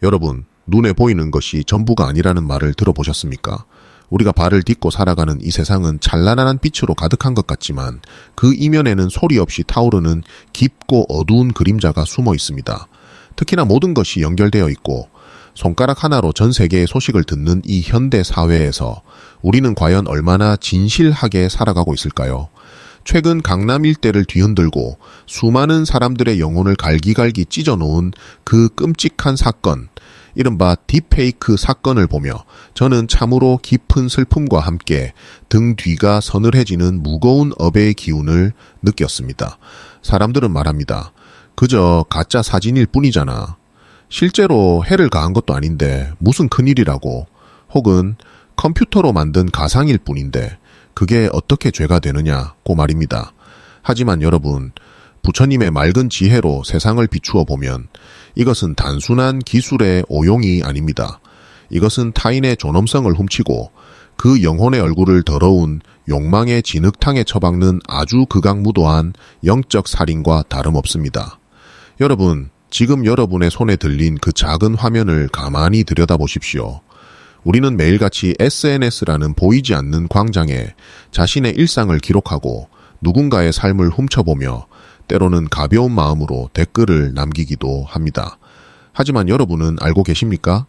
여러분, 눈에 보이는 것이 전부가 아니라는 말을 들어보셨습니까? 우리가 발을 딛고 살아가는 이 세상은 찬란한 빛으로 가득한 것 같지만 그 이면에는 소리 없이 타오르는 깊고 어두운 그림자가 숨어 있습니다. 특히나 모든 것이 연결되어 있고 손가락 하나로 전 세계의 소식을 듣는 이 현대 사회에서 우리는 과연 얼마나 진실하게 살아가고 있을까요? 최근 강남 일대를 뒤흔들고 수많은 사람들의 영혼을 갈기갈기 찢어놓은 그 끔찍한 사건, 이른바 딥페이크 사건을 보며 저는 참으로 깊은 슬픔과 함께 등 뒤가 서늘해지는 무거운 업의 기운을 느꼈습니다. 사람들은 말합니다. 그저 가짜 사진일 뿐이잖아. 실제로 해를 가한 것도 아닌데 무슨 큰일이라고. 혹은 컴퓨터로 만든 가상일 뿐인데 그게 어떻게 죄가 되느냐고 말입니다. 하지만 여러분, 부처님의 맑은 지혜로 세상을 비추어 보면 이것은 단순한 기술의 오용이 아닙니다. 이것은 타인의 존엄성을 훔치고 그 영혼의 얼굴을 더러운 욕망의 진흙탕에 처박는 아주 극악무도한 영적 살인과 다름없습니다. 여러분, 지금 여러분의 손에 들린 그 작은 화면을 가만히 들여다보십시오. 우리는 매일같이 SNS라는 보이지 않는 광장에 자신의 일상을 기록하고 누군가의 삶을 훔쳐보며 때로는 가벼운 마음으로 댓글을 남기기도 합니다. 하지만 여러분은 알고 계십니까?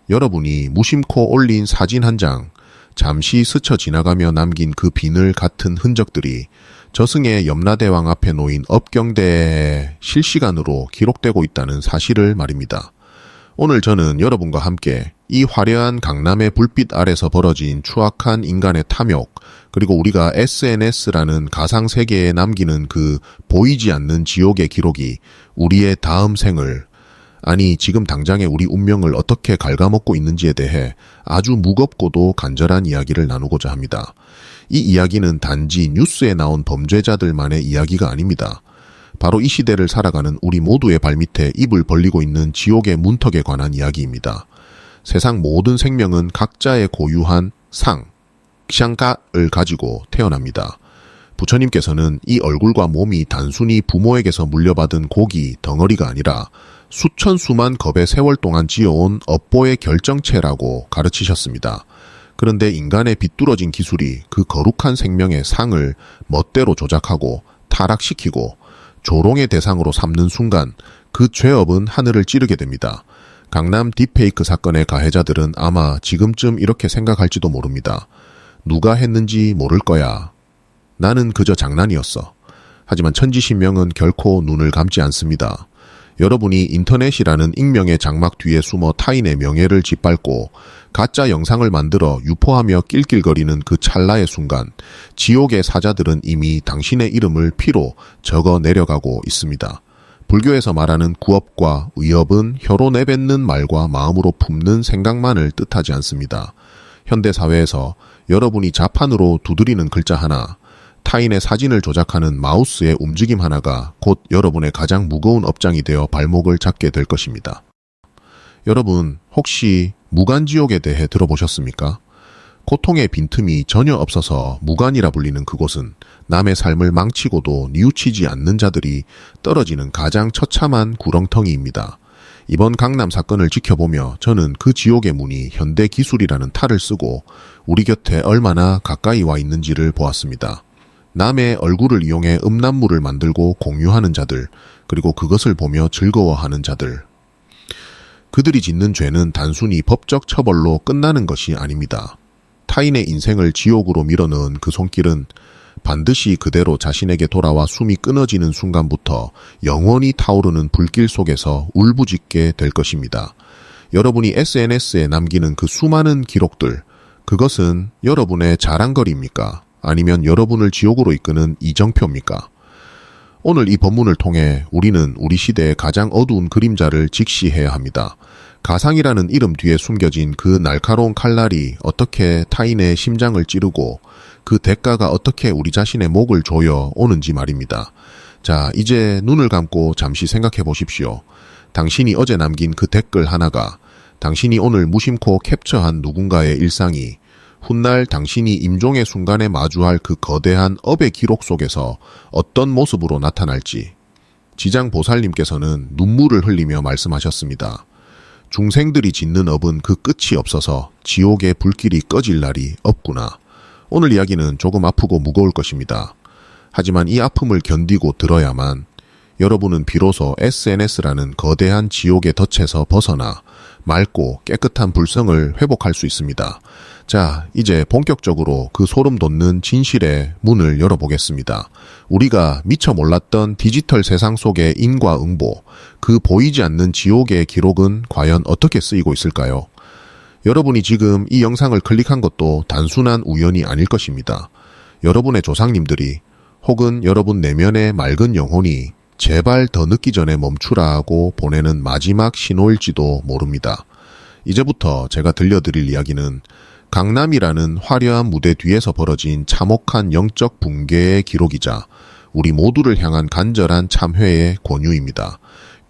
여러분이 무심코 올린 사진 한 장, 잠시 스쳐 지나가며 남긴 그 비늘 같은 흔적들이 저승의 염라대왕 앞에 놓인 업경대에 실시간으로 기록되고 있다는 사실을 말입니다. 오늘 저는 여러분과 함께 이 화려한 강남의 불빛 아래서 벌어진 추악한 인간의 탐욕, 그리고 우리가 SNS라는 가상세계에 남기는 그 보이지 않는 지옥의 기록이 우리의 다음 생을, 아니 지금 당장의 우리 운명을 어떻게 갉아먹고 있는지에 대해 아주 무겁고도 간절한 이야기를 나누고자 합니다. 이 이야기는 단지 뉴스에 나온 범죄자들만의 이야기가 아닙니다. 바로 이 시대를 살아가는 우리 모두의 발밑에 입을 벌리고 있는 지옥의 문턱에 관한 이야기입니다. 세상 모든 생명은 각자의 고유한 상, 샹가를 가지고 태어납니다. 부처님께서는 이 얼굴과 몸이 단순히 부모에게서 물려받은 고기, 덩어리가 아니라 수천 수만 겁의 세월 동안 지어온 업보의 결정체라고 가르치셨습니다. 그런데 인간의 비뚤어진 기술이 그 거룩한 생명의 상을 멋대로 조작하고 타락시키고 조롱의 대상으로 삼는 순간 그 죄업은 하늘을 찌르게 됩니다. 강남 딥페이크 사건의 가해자들은 아마 지금쯤 이렇게 생각할지도 모릅니다. 누가 했는지 모를 거야. 나는 그저 장난이었어. 하지만 천지신명은 결코 눈을 감지 않습니다. 여러분이 인터넷이라는 익명의 장막 뒤에 숨어 타인의 명예를 짓밟고 가짜 영상을 만들어 유포하며 낄낄거리는 그 찰나의 순간 지옥의 사자들은 이미 당신의 이름을 피로 적어 내려가고 있습니다. 불교에서 말하는 구업과 의업은 혀로 내뱉는 말과 마음으로 품는 생각만을 뜻하지 않습니다. 현대사회에서 여러분이 자판으로 두드리는 글자 하나, 타인의 사진을 조작하는 마우스의 움직임 하나가 곧 여러분의 가장 무거운 업장이 되어 발목을 잡게 될 것입니다. 여러분, 혹시 무간지옥에 대해 들어보셨습니까? 고통의 빈틈이 전혀 없어서 무간이라 불리는 그곳은 남의 삶을 망치고도 뉘우치지 않는 자들이 떨어지는 가장 처참한 구렁텅이입니다. 이번 강남 사건을 지켜보며 저는 그 지옥의 문이 현대 기술이라는 탈을 쓰고 우리 곁에 얼마나 가까이 와 있는지를 보았습니다. 남의 얼굴을 이용해 음란물을 만들고 공유하는 자들, 그리고 그것을 보며 즐거워하는 자들. 그들이 짓는 죄는 단순히 법적 처벌로 끝나는 것이 아닙니다. 타인의 인생을 지옥으로 밀어넣은 그 손길은 반드시 그대로 자신에게 돌아와 숨이 끊어지는 순간부터 영원히 타오르는 불길 속에서 울부짖게 될 것입니다. 여러분이 SNS에 남기는 그 수많은 기록들, 그것은 여러분의 자랑거리입니까? 아니면 여러분을 지옥으로 이끄는 이정표입니까? 오늘 이 본문을 통해 우리는 우리 시대의 가장 어두운 그림자를 직시해야 합니다. 가상이라는 이름 뒤에 숨겨진 그 날카로운 칼날이 어떻게 타인의 심장을 찌르고 그 대가가 어떻게 우리 자신의 목을 조여 오는지 말입니다. 자, 이제 눈을 감고 잠시 생각해 보십시오. 당신이 어제 남긴 그 댓글 하나가 당신이 오늘 무심코 캡처한 누군가의 일상이 훗날 당신이 임종의 순간에 마주할 그 거대한 업의 기록 속에서 어떤 모습으로 나타날지. 지장보살님께서는 눈물을 흘리며 말씀하셨습니다. 중생들이 짓는 업은 그 끝이 없어서 지옥의 불길이 꺼질 날이 없구나. 오늘 이야기는 조금 아프고 무거울 것입니다. 하지만 이 아픔을 견디고 들어야만 여러분은 비로소 SNS라는 거대한 지옥의 덫에서 벗어나 맑고 깨끗한 불성을 회복할 수 있습니다. 자, 이제 본격적으로 그 소름 돋는 진실의 문을 열어보겠습니다. 우리가 미처 몰랐던 디지털 세상 속의 인과응보, 그 보이지 않는 지옥의 기록은 과연 어떻게 쓰이고 있을까요? 여러분이 지금 이 영상을 클릭한 것도 단순한 우연이 아닐 것입니다. 여러분의 조상님들이 혹은 여러분 내면의 맑은 영혼이 제발 더 늦기 전에 멈추라 하고 보내는 마지막 신호일지도 모릅니다. 이제부터 제가 들려드릴 이야기는 강남이라는 화려한 무대 뒤에서 벌어진 참혹한 영적 붕괴의 기록이자 우리 모두를 향한 간절한 참회의 권유입니다.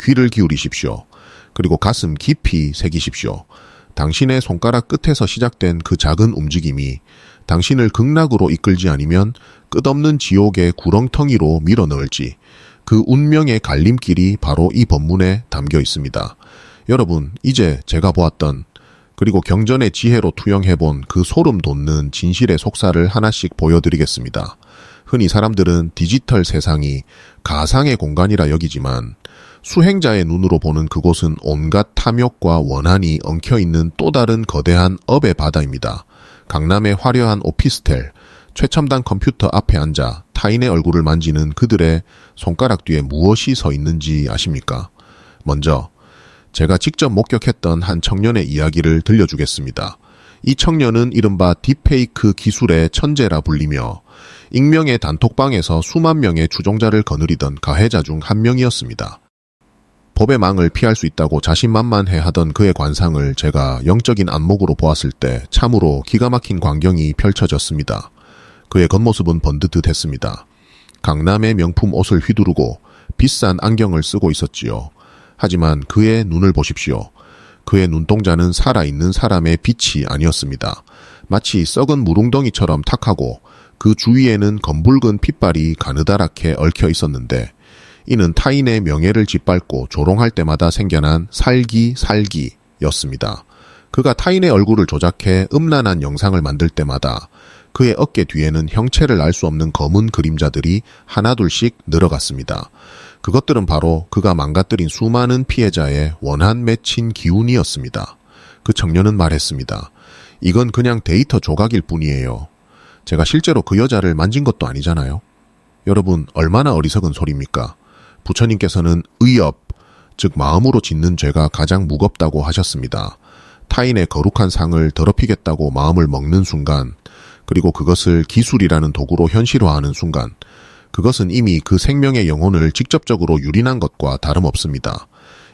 귀를 기울이십시오. 그리고 가슴 깊이 새기십시오. 당신의 손가락 끝에서 시작된 그 작은 움직임이 당신을 극락으로 이끌지 아니면 끝없는 지옥의 구렁텅이로 밀어넣을지 그 운명의 갈림길이 바로 이 본문에 담겨 있습니다. 여러분, 이제 제가 보았던 그리고 경전의 지혜로 투영해본 그 소름 돋는 진실의 속사를 하나씩 보여드리겠습니다. 흔히 사람들은 디지털 세상이 가상의 공간이라 여기지만 수행자의 눈으로 보는 그곳은 온갖 탐욕과 원한이 엉켜있는 또 다른 거대한 업의 바다입니다. 강남의 화려한 오피스텔, 최첨단 컴퓨터 앞에 앉아 타인의 얼굴을 만지는 그들의 손가락 뒤에 무엇이 서 있는지 아십니까? 먼저 제가 직접 목격했던 한 청년의 이야기를 들려주겠습니다. 이 청년은 이른바 딥페이크 기술의 천재라 불리며 익명의 단톡방에서 수만 명의 추종자를 거느리던 가해자 중 한 명이었습니다. 법의 망을 피할 수 있다고 자신만만해하던 그의 관상을 제가 영적인 안목으로 보았을 때 참으로 기가 막힌 광경이 펼쳐졌습니다. 그의 겉모습은 번듯했습니다. 강남의 명품 옷을 휘두르고 비싼 안경을 쓰고 있었지요. 하지만 그의 눈을 보십시오. 그의 눈동자는 살아있는 사람의 빛이 아니었습니다. 마치 썩은 무릉덩이처럼 탁하고 그 주위에는 검붉은 핏발이 가느다랗게 얽혀 있었는데 이는 타인의 명예를 짓밟고 조롱할 때마다 생겨난 살기였습니다. 그가 타인의 얼굴을 조작해 음란한 영상을 만들 때마다 그의 어깨 뒤에는 형체를 알 수 없는 검은 그림자들이 하나둘씩 늘어갔습니다. 그것들은 바로 그가 망가뜨린 수많은 피해자의 원한 맺힌 기운이었습니다. 그 청년은 말했습니다. 이건 그냥 데이터 조각일 뿐이에요. 제가 실제로 그 여자를 만진 것도 아니잖아요. 여러분, 얼마나 어리석은 소리입니까? 부처님께서는 의업, 즉 마음으로 짓는 죄가 가장 무겁다고 하셨습니다. 타인의 거룩한 상을 더럽히겠다고 마음을 먹는 순간, 그리고 그것을 기술이라는 도구로 현실화하는 순간, 그것은 이미 그 생명의 영혼을 직접적으로 유린한 것과 다름없습니다.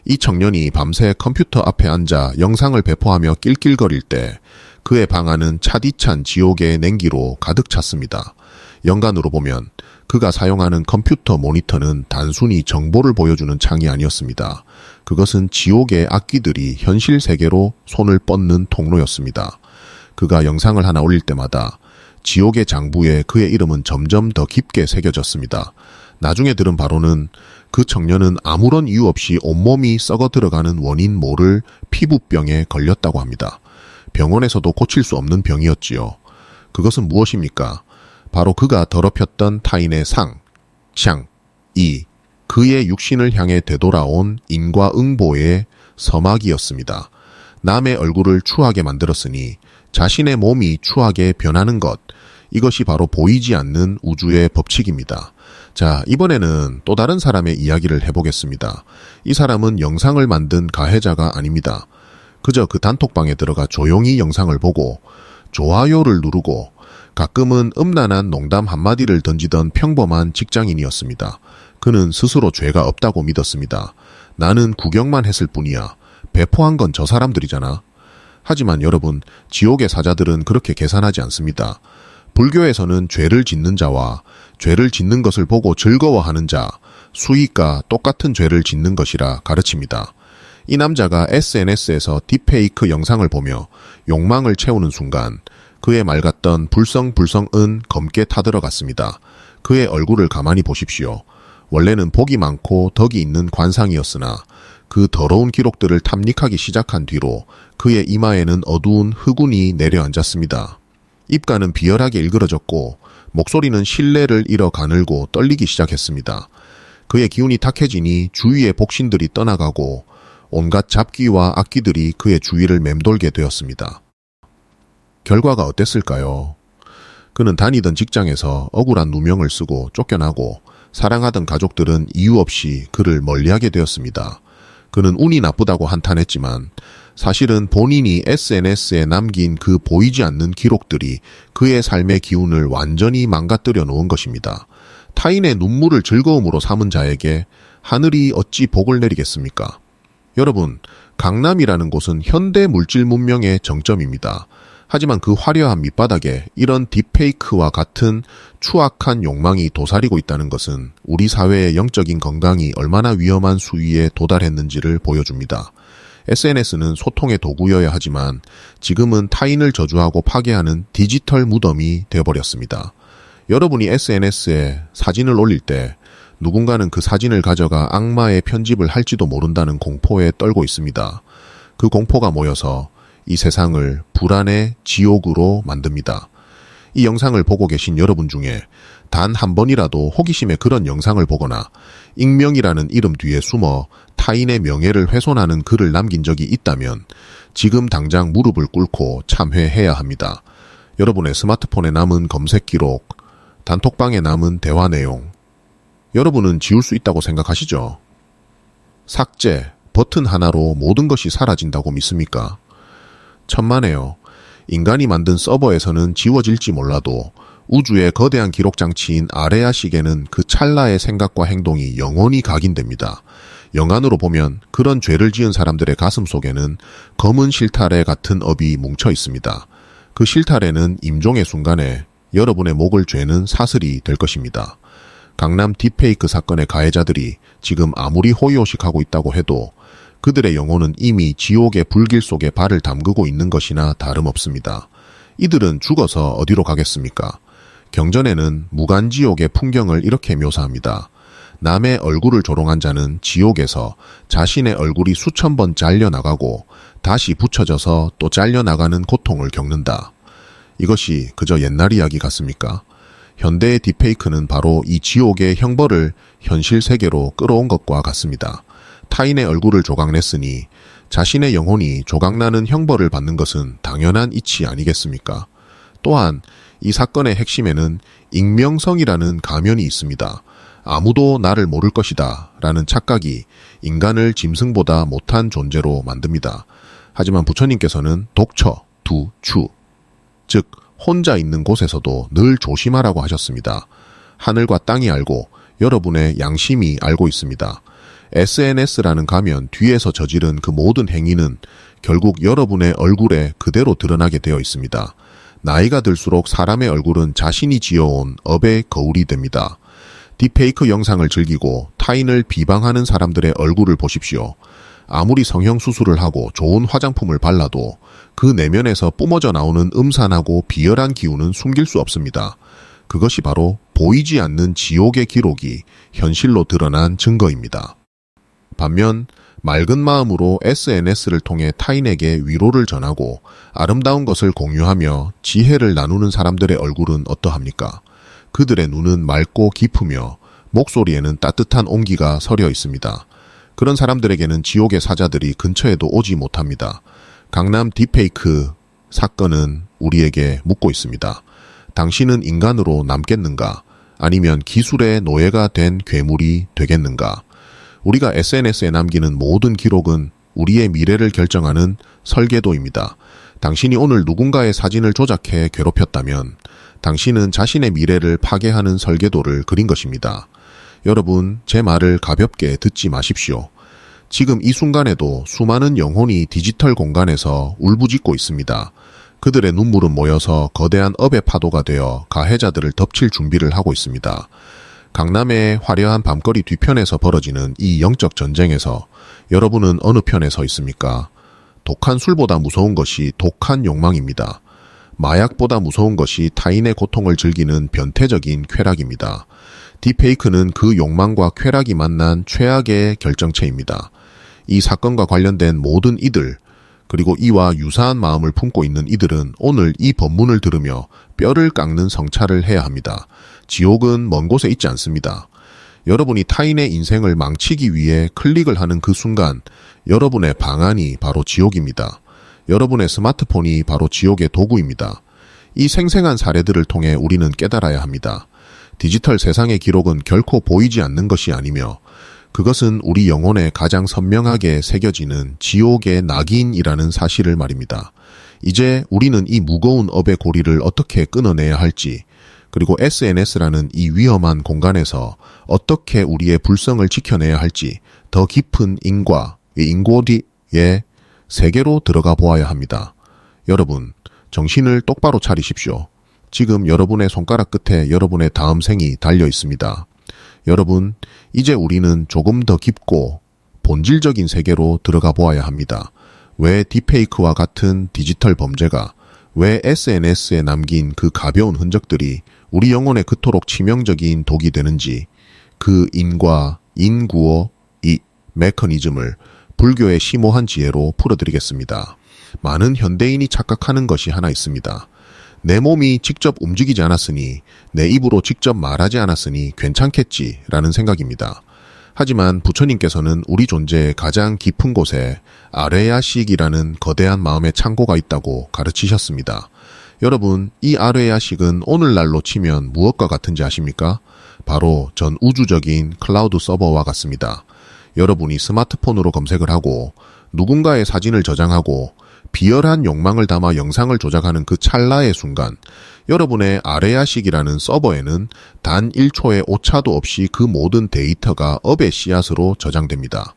이 청년이 밤새 컴퓨터 앞에 앉아 영상을 배포하며 낄낄거릴 때 그의 방 안은 차디찬 지옥의 냉기로 가득 찼습니다. 연간으로 보면 그가 사용하는 컴퓨터 모니터는 단순히 정보를 보여주는 창이 아니었습니다. 그것은 지옥의 악귀들이 현실 세계로 손을 뻗는 통로였습니다. 그가 영상을 하나 올릴 때마다 지옥의 장부에 그의 이름은 점점 더 깊게 새겨졌습니다. 나중에 들은 바로는 그 청년은 아무런 이유 없이 온몸이 썩어 들어가는 원인 모를 피부병에 걸렸다고 합니다. 병원에서도 고칠 수 없는 병이었지요. 그것은 무엇입니까? 바로 그가 더럽혔던 타인의 상, 샹, 이, 그의 육신을 향해 되돌아온 인과응보의 서막이었습니다. 남의 얼굴을 추하게 만들었으니 자신의 몸이 추하게 변하는 것, 이것이 바로 보이지 않는 우주의 법칙입니다. 자, 이번에는 또 다른 사람의 이야기를 해보겠습니다. 이 사람은 영상을 만든 가해자가 아닙니다. 그저 그 단톡방에 들어가 조용히 영상을 보고 좋아요를 누르고 가끔은 음란한 농담 한마디를 던지던 평범한 직장인이었습니다. 그는 스스로 죄가 없다고 믿었습니다. 나는 구경만 했을 뿐이야. 배포한 건 저 사람들이잖아. 하지만 여러분, 지옥의 사자들은 그렇게 계산하지 않습니다. 불교에서는 죄를 짓는 자와 죄를 짓는 것을 보고 즐거워하는 자, 수익과 똑같은 죄를 짓는 것이라 가르칩니다. 이 남자가 SNS에서 딥페이크 영상을 보며 욕망을 채우는 순간 그의 맑았던 불성은 검게 타들어갔습니다. 그의 얼굴을 가만히 보십시오. 원래는 복이 많고 덕이 있는 관상이었으나 그 더러운 기록들을 탐닉하기 시작한 뒤로 그의 이마에는 어두운 흑운이 내려앉았습니다. 입가는 비열하게 일그러졌고 목소리는 신뢰를 잃어 가늘고 떨리기 시작했습니다. 그의 기운이 탁해지니 주위의 복신들이 떠나가고 온갖 잡귀와 악귀들이 그의 주위를 맴돌게 되었습니다. 결과가 어땠을까요? 그는 다니던 직장에서 억울한 누명을 쓰고 쫓겨나고 사랑하던 가족들은 이유 없이 그를 멀리하게 되었습니다. 그는 운이 나쁘다고 한탄했지만 사실은 본인이 SNS에 남긴 그 보이지 않는 기록들이 그의 삶의 기운을 완전히 망가뜨려 놓은 것입니다. 타인의 눈물을 즐거움으로 삼은 자에게 하늘이 어찌 복을 내리겠습니까? 여러분, 강남이라는 곳은 현대 물질 문명의 정점입니다. 하지만 그 화려한 밑바닥에 이런 딥페이크와 같은 추악한 욕망이 도사리고 있다는 것은 우리 사회의 영적인 건강이 얼마나 위험한 수위에 도달했는지를 보여줍니다. SNS는 소통의 도구여야 하지만 지금은 타인을 저주하고 파괴하는 디지털 무덤이 되어버렸습니다. 여러분이 SNS에 사진을 올릴 때 누군가는 그 사진을 가져가 악마의 편집을 할지도 모른다는 공포에 떨고 있습니다. 그 공포가 모여서 이 세상을 불안의 지옥으로 만듭니다. 이 영상을 보고 계신 여러분 중에 단 한 번이라도 호기심에 그런 영상을 보거나 익명이라는 이름 뒤에 숨어 타인의 명예를 훼손하는 글을 남긴 적이 있다면 지금 당장 무릎을 꿇고 참회해야 합니다. 여러분의 스마트폰에 남은 검색 기록, 단톡방에 남은 대화 내용, 여러분은 지울 수 있다고 생각하시죠? 삭제, 버튼 하나로 모든 것이 사라진다고 믿습니까? 천만에요. 인간이 만든 서버에서는 지워질지 몰라도 우주의 거대한 기록장치인 아레아식에는 그 찰나의 생각과 행동이 영원히 각인됩니다. 영안으로 보면 그런 죄를 지은 사람들의 가슴 속에는 검은 실타래 같은 업이 뭉쳐 있습니다. 그 실타래는 임종의 순간에 여러분의 목을 죄는 사슬이 될 것입니다. 강남 딥페이크 사건의 가해자들이 지금 아무리 호의호식하고 있다고 해도 그들의 영혼은 이미 지옥의 불길 속에 발을 담그고 있는 것이나 다름없습니다. 이들은 죽어서 어디로 가겠습니까? 경전에는 무간지옥의 풍경을 이렇게 묘사합니다. 남의 얼굴을 조롱한 자는 지옥에서 자신의 얼굴이 수천 번 잘려나가고 다시 붙여져서 또 잘려나가는 고통을 겪는다. 이것이 그저 옛날 이야기 같습니까? 현대의 딥페이크는 바로 이 지옥의 형벌을 현실 세계로 끌어온 것과 같습니다. 타인의 얼굴을 조각냈으니 자신의 영혼이 조각나는 형벌을 받는 것은 당연한 이치 아니겠습니까? 또한 이 사건의 핵심에는 익명성이라는 가면이 있습니다. 아무도 나를 모를 것이다 라는 착각이 인간을 짐승보다 못한 존재로 만듭니다. 하지만 부처님께서는 독처, 두추, 즉 혼자 있는 곳에서도 늘 조심하라고 하셨습니다. 하늘과 땅이 알고 여러분의 양심이 알고 있습니다. SNS라는 가면 뒤에서 저지른 그 모든 행위는 결국 여러분의 얼굴에 그대로 드러나게 되어 있습니다. 나이가 들수록 사람의 얼굴은 자신이 지어온 업의 거울이 됩니다. 딥페이크 영상을 즐기고 타인을 비방하는 사람들의 얼굴을 보십시오. 아무리 성형수술을 하고 좋은 화장품을 발라도 그 내면에서 뿜어져 나오는 음산하고 비열한 기운은 숨길 수 없습니다. 그것이 바로 보이지 않는 지옥의 기록이 현실로 드러난 증거입니다. 반면 맑은 마음으로 SNS를 통해 타인에게 위로를 전하고 아름다운 것을 공유하며 지혜를 나누는 사람들의 얼굴은 어떠합니까? 그들의 눈은 맑고 깊으며 목소리에는 따뜻한 온기가 서려 있습니다. 그런 사람들에게는 지옥의 사자들이 근처에도 오지 못합니다. 강남 딥페이크 사건은 우리에게 묻고 있습니다. 당신은 인간으로 남겠는가? 아니면 기술의 노예가 된 괴물이 되겠는가? 우리가 SNS에 남기는 모든 기록은 우리의 미래를 결정하는 설계도입니다. 당신이 오늘 누군가의 사진을 조작해 괴롭혔다면 당신은 자신의 미래를 파괴하는 설계도를 그린 것입니다. 여러분, 제 말을 가볍게 듣지 마십시오. 지금 이 순간에도 수많은 영혼이 디지털 공간에서 울부짖고 있습니다. 그들의 눈물은 모여서 거대한 업의 파도가 되어 가해자들을 덮칠 준비를 하고 있습니다. 강남의 화려한 밤거리 뒤편에서 벌어지는 이 영적 전쟁에서 여러분은 어느 편에 서 있습니까? 독한 술보다 무서운 것이 독한 욕망입니다. 마약보다 무서운 것이 타인의 고통을 즐기는 변태적인 쾌락입니다. 딥페이크는 그 욕망과 쾌락이 만난 최악의 결정체입니다. 이 사건과 관련된 모든 이들, 그리고 이와 유사한 마음을 품고 있는 이들은 오늘 이 법문을 들으며 뼈를 깎는 성찰을 해야 합니다. 지옥은 먼 곳에 있지 않습니다. 여러분이 타인의 인생을 망치기 위해 클릭을 하는 그 순간 여러분의 방안이 바로 지옥입니다. 여러분의 스마트폰이 바로 지옥의 도구입니다. 이 생생한 사례들을 통해 우리는 깨달아야 합니다. 디지털 세상의 기록은 결코 보이지 않는 것이 아니며 그것은 우리 영혼에 가장 선명하게 새겨지는 지옥의 낙인이라는 사실을 말입니다. 이제 우리는 이 무거운 업의 고리를 어떻게 끊어내야 할지, 그리고 SNS라는 이 위험한 공간에서 어떻게 우리의 불성을 지켜내야 할지 더 깊은 인과, 인고디의 세계로 들어가 보아야 합니다. 여러분, 정신을 똑바로 차리십시오. 지금 여러분의 손가락 끝에 여러분의 다음 생이 달려 있습니다. 여러분, 이제 우리는 조금 더 깊고 본질적인 세계로 들어가 보아야 합니다. 왜 딥페이크와 같은 디지털 범죄가, 왜 SNS에 남긴 그 가벼운 흔적들이 우리 영혼에 그토록 치명적인 독이 되는지, 그 인과 인구어 이 메커니즘을 불교의 심오한 지혜로 풀어드리겠습니다. 많은 현대인이 착각하는 것이 하나 있습니다. 내 몸이 직접 움직이지 않았으니, 내 입으로 직접 말하지 않았으니 괜찮겠지라는 생각입니다. 하지만 부처님께서는 우리 존재의 가장 깊은 곳에 아뢰야식이라는 거대한 마음의 창고가 있다고 가르치셨습니다. 여러분, 이 아뢰야식은 오늘날로 치면 무엇과 같은지 아십니까? 바로 전 우주적인 클라우드 서버와 같습니다. 여러분이 스마트폰으로 검색을 하고 누군가의 사진을 저장하고 비열한 욕망을 담아 영상을 조작하는 그 찰나의 순간 여러분의 아뢰야식이라는 서버에는 단 1초의 오차도 없이 그 모든 데이터가 업의 씨앗으로 저장됩니다.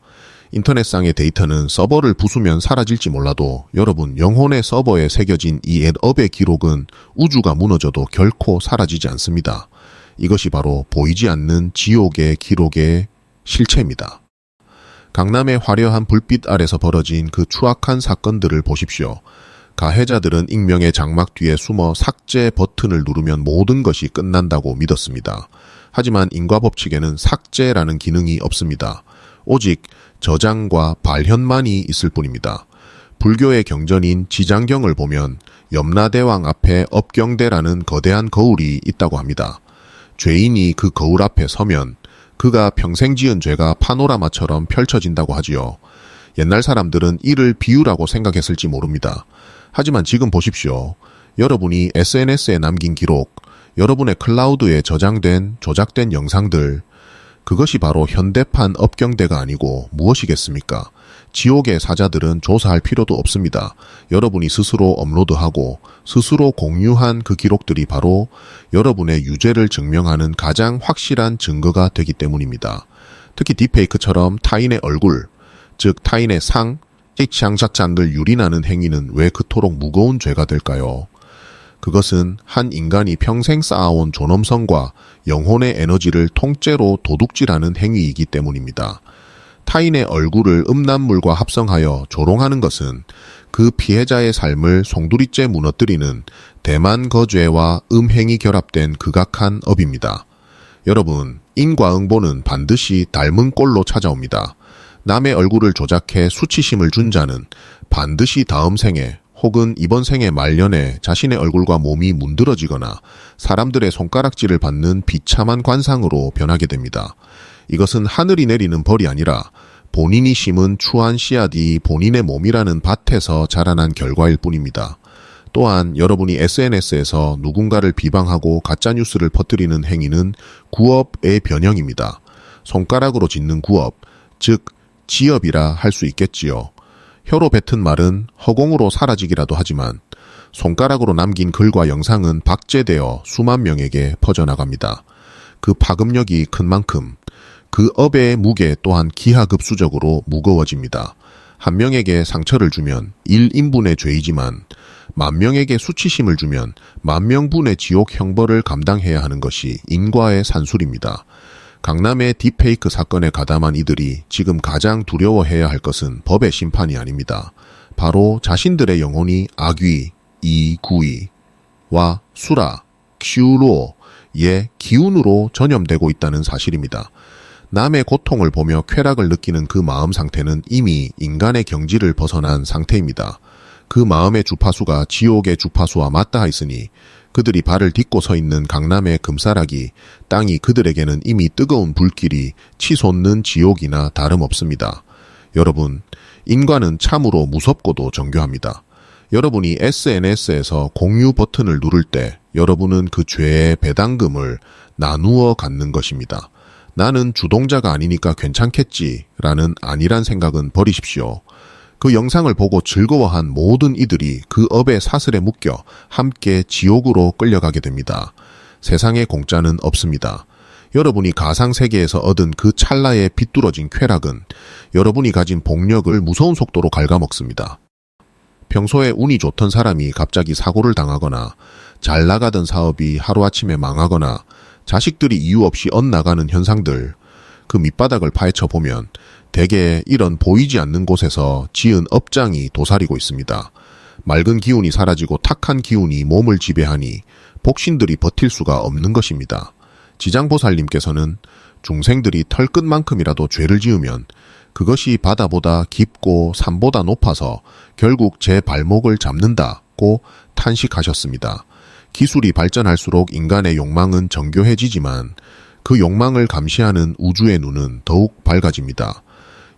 인터넷상의 데이터는 서버를 부수면 사라질지 몰라도 여러분 영혼의 서버에 새겨진 이 업의 기록은 우주가 무너져도 결코 사라지지 않습니다. 이것이 바로 보이지 않는 지옥의 기록의 실체입니다. 강남의 화려한 불빛 아래서 벌어진 그 추악한 사건들을 보십시오. 가해자들은 익명의 장막 뒤에 숨어 삭제 버튼을 누르면 모든 것이 끝난다고 믿었습니다. 하지만 인과법칙에는 삭제라는 기능이 없습니다. 오직 저장과 발현만이 있을 뿐입니다. 불교의 경전인 지장경을 보면 염라대왕 앞에 업경대라는 거대한 거울이 있다고 합니다. 죄인이 그 거울 앞에 서면 그가 평생 지은 죄가 파노라마처럼 펼쳐진다고 하지요. 옛날 사람들은 이를 비유라고 생각했을지 모릅니다. 하지만 지금 보십시오. 여러분이 SNS에 남긴 기록, 여러분의 클라우드에 저장된 조작된 영상들, 그것이 바로 현대판 업경대가 아니고 무엇이겠습니까? 지옥의 사자들은 조사할 필요도 없습니다. 여러분이 스스로 업로드하고 스스로 공유한 그 기록들이 바로 여러분의 유죄를 증명하는 가장 확실한 증거가 되기 때문입니다. 특히 딥페이크처럼 타인의 얼굴, 즉 타인의 상, 액향자찬들 유린하는 행위는 왜 그토록 무거운 죄가 될까요? 그것은 한 인간이 평생 쌓아온 존엄성과 영혼의 에너지를 통째로 도둑질하는 행위이기 때문입니다. 타인의 얼굴을 음란물과 합성하여 조롱하는 것은 그 피해자의 삶을 송두리째 무너뜨리는 대만거죄와 음행이 결합된 극악한 업입니다. 여러분, 인과응보는 반드시 닮은 꼴로 찾아옵니다. 남의 얼굴을 조작해 수치심을 준 자는 반드시 다음 생에 혹은 이번 생의 말년에 자신의 얼굴과 몸이 문드러지거나 사람들의 손가락질을 받는 비참한 관상으로 변하게 됩니다. 이것은 하늘이 내리는 벌이 아니라 본인이 심은 추한 씨앗이 본인의 몸이라는 밭에서 자라난 결과일 뿐입니다. 또한 여러분이 SNS에서 누군가를 비방하고 가짜뉴스를 퍼뜨리는 행위는 구업의 변형입니다. 손가락으로 짓는 구업, 즉 지업이라 할 수 있겠지요. 혀로 뱉은 말은 허공으로 사라지기라도 하지만 손가락으로 남긴 글과 영상은 박제되어 수만 명에게 퍼져나갑니다. 그 파급력이 큰 만큼 그 업의 무게 또한 기하급수적으로 무거워집니다. 한 명에게 상처를 주면 1인분의 죄이지만 만 명에게 수치심을 주면 만 명분의 지옥 형벌을 감당해야 하는 것이 인과의 산술입니다. 강남의 딥페이크 사건에 가담한 이들이 지금 가장 두려워해야 할 것은 법의 심판이 아닙니다. 바로 자신들의 영혼이 악귀, 이구이와 수라, 큐로의 기운으로 전염되고 있다는 사실입니다. 남의 고통을 보며 쾌락을 느끼는 그 마음 상태는 이미 인간의 경지를 벗어난 상태입니다. 그 마음의 주파수가 지옥의 주파수와 맞닿아 있으니 그들이 발을 딛고 서 있는 강남의 금싸라기, 땅이 그들에게는 이미 뜨거운 불길이 치솟는 지옥이나 다름없습니다. 여러분, 인간은 참으로 무섭고도 정교합니다. 여러분이 SNS에서 공유 버튼을 누를 때 여러분은 그 죄의 배당금을 나누어 갖는 것입니다. 나는 주동자가 아니니까 괜찮겠지 라는 안일한 생각은 버리십시오. 그 영상을 보고 즐거워한 모든 이들이 그 업의 사슬에 묶여 함께 지옥으로 끌려가게 됩니다. 세상에 공짜는 없습니다. 여러분이 가상세계에서 얻은 그 찰나의 비뚤어진 쾌락은 여러분이 가진 복력을 무서운 속도로 갉아먹습니다. 평소에 운이 좋던 사람이 갑자기 사고를 당하거나 잘 나가던 사업이 하루아침에 망하거나 자식들이 이유 없이 엇나가는 현상들, 그 밑바닥을 파헤쳐 보면 대개 이런 보이지 않는 곳에서 지은 업장이 도사리고 있습니다. 맑은 기운이 사라지고 탁한 기운이 몸을 지배하니 복신들이 버틸 수가 없는 것입니다. 지장보살님께서는 중생들이 털끝만큼이라도 죄를 지으면 그것이 바다보다 깊고 산보다 높아서 결국 제 발목을 잡는다고 탄식하셨습니다. 기술이 발전할수록 인간의 욕망은 정교해지지만 그 욕망을 감시하는 우주의 눈은 더욱 밝아집니다.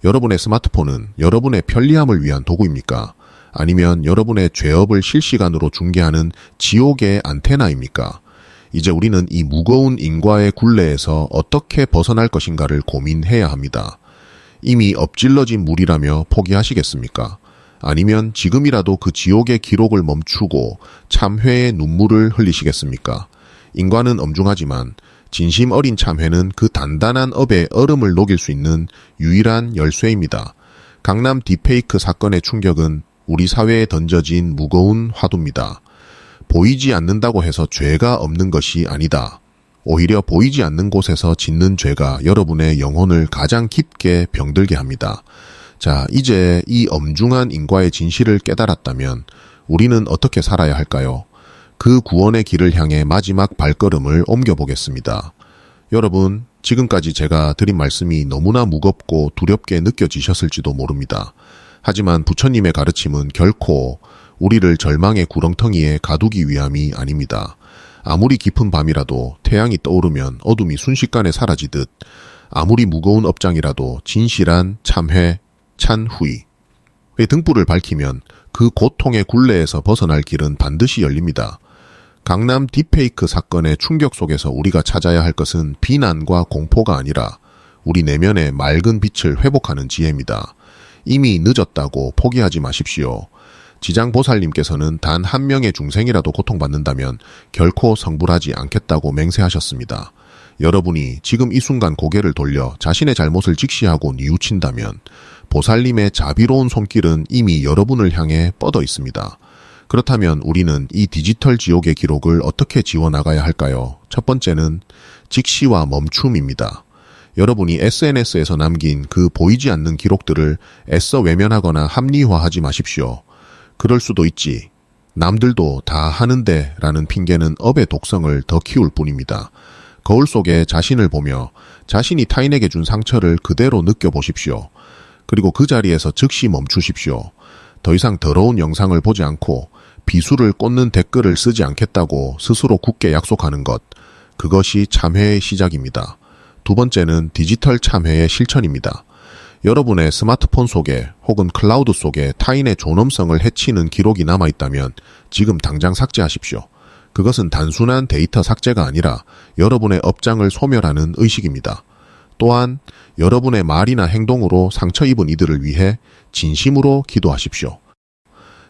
여러분의 스마트폰은 여러분의 편리함을 위한 도구입니까? 아니면 여러분의 죄업을 실시간으로 중계하는 지옥의 안테나입니까? 이제 우리는 이 무거운 인과의 굴레에서 어떻게 벗어날 것인가를 고민해야 합니다. 이미 엎질러진 물이라며 포기하시겠습니까? 아니면 지금이라도 그 지옥의 기록을 멈추고 참회의 눈물을 흘리시겠습니까? 인과는 엄중하지만 진심 어린 참회는 그 단단한 업의 얼음을 녹일 수 있는 유일한 열쇠입니다. 강남 딥페이크 사건의 충격은 우리 사회에 던져진 무거운 화두입니다. 보이지 않는다고 해서 죄가 없는 것이 아니다. 오히려 보이지 않는 곳에서 짓는 죄가 여러분의 영혼을 가장 깊게 병들게 합니다. 자, 이제 이 엄중한 인과의 진실을 깨달았다면 우리는 어떻게 살아야 할까요? 그 구원의 길을 향해 마지막 발걸음을 옮겨보겠습니다. 여러분, 지금까지 제가 드린 말씀이 너무나 무겁고 두렵게 느껴지셨을지도 모릅니다. 하지만 부처님의 가르침은 결코 우리를 절망의 구렁텅이에 가두기 위함이 아닙니다. 아무리 깊은 밤이라도 태양이 떠오르면 어둠이 순식간에 사라지듯 아무리 무거운 업장이라도 진실한 참회, 찬후의, 등불을 밝히면 그 고통의 굴레에서 벗어날 길은 반드시 열립니다. 강남 딥페이크 사건의 충격 속에서 우리가 찾아야 할 것은 비난과 공포가 아니라 우리 내면의 맑은 빛을 회복하는 지혜입니다. 이미 늦었다고 포기하지 마십시오. 지장보살님께서는 단 한 명의 중생이라도 고통받는다면 결코 성불하지 않겠다고 맹세하셨습니다. 여러분이 지금 이 순간 고개를 돌려 자신의 잘못을 직시하고 뉘우친다면 보살님의 자비로운 손길은 이미 여러분을 향해 뻗어 있습니다. 그렇다면 우리는 이 디지털 지옥의 기록을 어떻게 지워나가야 할까요? 첫 번째는 직시와 멈춤입니다. 여러분이 SNS에서 남긴 그 보이지 않는 기록들을 애써 외면하거나 합리화하지 마십시오. 그럴 수도 있지. 남들도 다 하는데 라는 핑계는 업의 독성을 더 키울 뿐입니다. 거울 속에 자신을 보며 자신이 타인에게 준 상처를 그대로 느껴보십시오. 그리고 그 자리에서 즉시 멈추십시오. 더 이상 더러운 영상을 보지 않고 비수를 꽂는 댓글을 쓰지 않겠다고 스스로 굳게 약속하는 것. 그것이 참회의 시작입니다. 두 번째는 디지털 참회의 실천입니다. 여러분의 스마트폰 속에 혹은 클라우드 속에 타인의 존엄성을 해치는 기록이 남아있다면 지금 당장 삭제하십시오. 그것은 단순한 데이터 삭제가 아니라 여러분의 업장을 소멸하는 의식입니다. 또한 여러분의 말이나 행동으로 상처 입은 이들을 위해 진심으로 기도하십시오.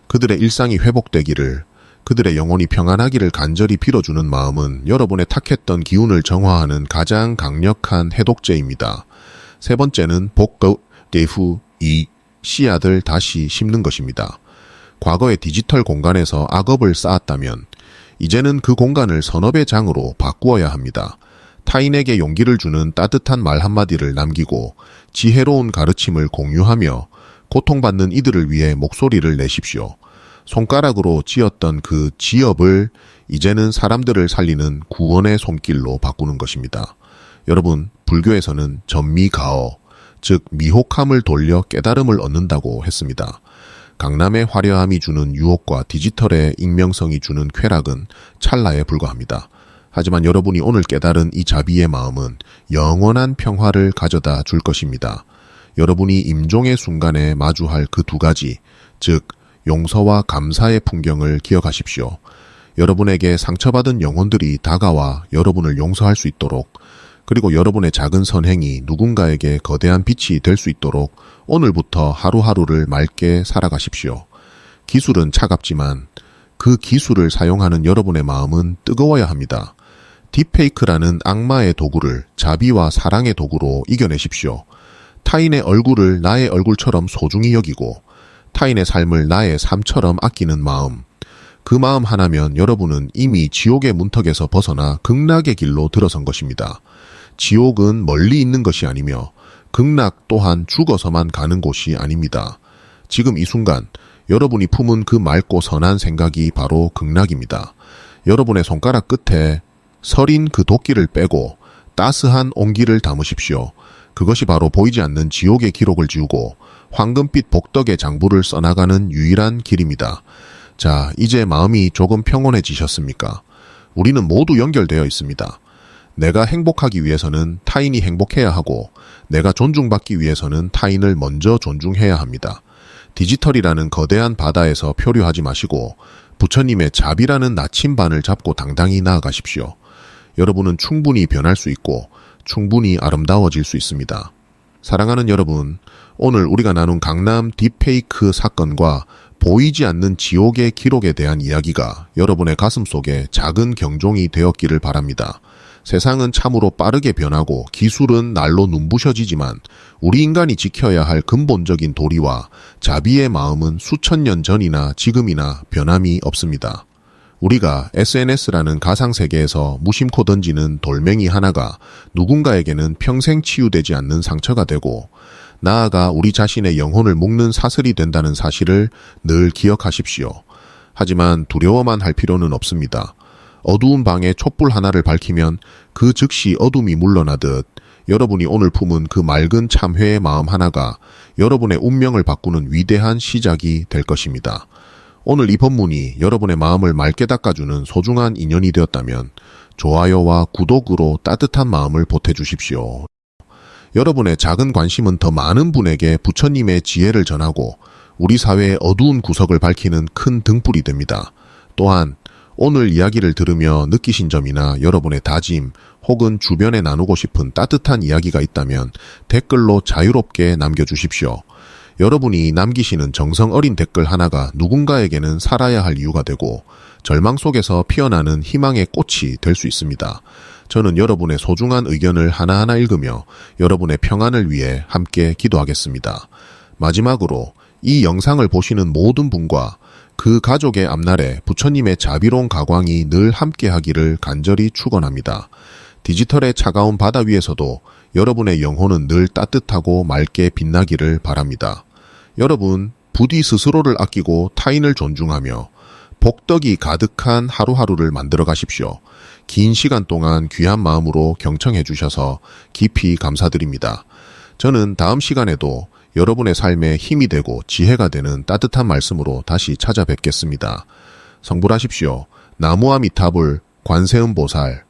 그들의 일상이 회복되기를, 그들의 영혼이 평안하기를 간절히 빌어주는 마음은 여러분의 탁했던 기운을 정화하는 가장 강력한 해독제입니다. 세 번째는 복거, 대후, 씨앗을 다시 심는 것입니다. 과거의 디지털 공간에서 악업을 쌓았다면 이제는 그 공간을 선업의 장으로 바꾸어야 합니다. 타인에게 용기를 주는 따뜻한 말 한마디를 남기고 지혜로운 가르침을 공유하며 고통받는 이들을 위해 목소리를 내십시오. 손가락으로 찧었던 그 지업을 이제는 사람들을 살리는 구원의 손길로 바꾸는 것입니다. 여러분, 불교에서는 전미가어, 즉 미혹함을 돌려 깨달음을 얻는다고 했습니다. 강남의 화려함이 주는 유혹과 디지털의 익명성이 주는 쾌락은 찰나에 불과합니다. 하지만 여러분이 오늘 깨달은 이 자비의 마음은 영원한 평화를 가져다 줄 것입니다. 여러분이 임종의 순간에 마주할 그 두 가지, 즉 용서와 감사의 풍경을 기억하십시오. 여러분에게 상처받은 영혼들이 다가와 여러분을 용서할 수 있도록, 그리고 여러분의 작은 선행이 누군가에게 거대한 빛이 될 수 있도록 오늘부터 하루하루를 맑게 살아가십시오. 기술은 차갑지만 그 기술을 사용하는 여러분의 마음은 뜨거워야 합니다. 딥페이크라는 악마의 도구를 자비와 사랑의 도구로 이겨내십시오. 타인의 얼굴을 나의 얼굴처럼 소중히 여기고 타인의 삶을 나의 삶처럼 아끼는 마음. 그 마음 하나면 여러분은 이미 지옥의 문턱에서 벗어나 극락의 길로 들어선 것입니다. 지옥은 멀리 있는 것이 아니며 극락 또한 죽어서만 가는 곳이 아닙니다. 지금 이 순간 여러분이 품은 그 맑고 선한 생각이 바로 극락입니다. 여러분의 손가락 끝에 서린 그 도끼를 빼고 따스한 온기를 담으십시오. 그것이 바로 보이지 않는 지옥의 기록을 지우고 황금빛 복덕의 장부를 써나가는 유일한 길입니다. 자, 이제 마음이 조금 평온해지셨습니까? 우리는 모두 연결되어 있습니다. 내가 행복하기 위해서는 타인이 행복해야 하고 내가 존중받기 위해서는 타인을 먼저 존중해야 합니다. 디지털이라는 거대한 바다에서 표류하지 마시고 부처님의 자비라는 나침반을 잡고 당당히 나아가십시오. 여러분은 충분히 변할 수 있고 충분히 아름다워질 수 있습니다. 사랑하는 여러분, 오늘 우리가 나눈 강남 딥페이크 사건과 보이지 않는 지옥의 기록에 대한 이야기가 여러분의 가슴 속에 작은 경종이 되었기를 바랍니다. 세상은 참으로 빠르게 변하고 기술은 날로 눈부셔지지만 우리 인간이 지켜야 할 근본적인 도리와 자비의 마음은 수천 년 전이나 지금이나 변함이 없습니다. 우리가 SNS라는 가상세계에서 무심코 던지는 돌멩이 하나가 누군가에게는 평생 치유되지 않는 상처가 되고 나아가 우리 자신의 영혼을 묶는 사슬이 된다는 사실을 늘 기억하십시오. 하지만 두려워만 할 필요는 없습니다. 어두운 방에 촛불 하나를 밝히면 그 즉시 어둠이 물러나듯 여러분이 오늘 품은 그 맑은 참회의 마음 하나가 여러분의 운명을 바꾸는 위대한 시작이 될 것입니다. 오늘 이 법문이 여러분의 마음을 맑게 닦아주는 소중한 인연이 되었다면 좋아요와 구독으로 따뜻한 마음을 보태주십시오. 여러분의 작은 관심은 더 많은 분에게 부처님의 지혜를 전하고 우리 사회의 어두운 구석을 밝히는 큰 등불이 됩니다. 또한 오늘 이야기를 들으며 느끼신 점이나 여러분의 다짐 혹은 주변에 나누고 싶은 따뜻한 이야기가 있다면 댓글로 자유롭게 남겨주십시오. 여러분이 남기시는 정성 어린 댓글 하나가 누군가에게는 살아야 할 이유가 되고 절망 속에서 피어나는 희망의 꽃이 될 수 있습니다. 저는 여러분의 소중한 의견을 하나하나 읽으며 여러분의 평안을 위해 함께 기도하겠습니다. 마지막으로 이 영상을 보시는 모든 분과 그 가족의 앞날에 부처님의 자비로운 가광이 늘 함께하기를 간절히 축원합니다. 디지털의 차가운 바다 위에서도 여러분의 영혼은 늘 따뜻하고 맑게 빛나기를 바랍니다. 여러분, 부디 스스로를 아끼고 타인을 존중하며 복덕이 가득한 하루하루를 만들어 가십시오. 긴 시간 동안 귀한 마음으로 경청해 주셔서 깊이 감사드립니다. 저는 다음 시간에도 여러분의 삶에 힘이 되고 지혜가 되는 따뜻한 말씀으로 다시 찾아뵙겠습니다. 성불하십시오. 나무아미타불 관세음보살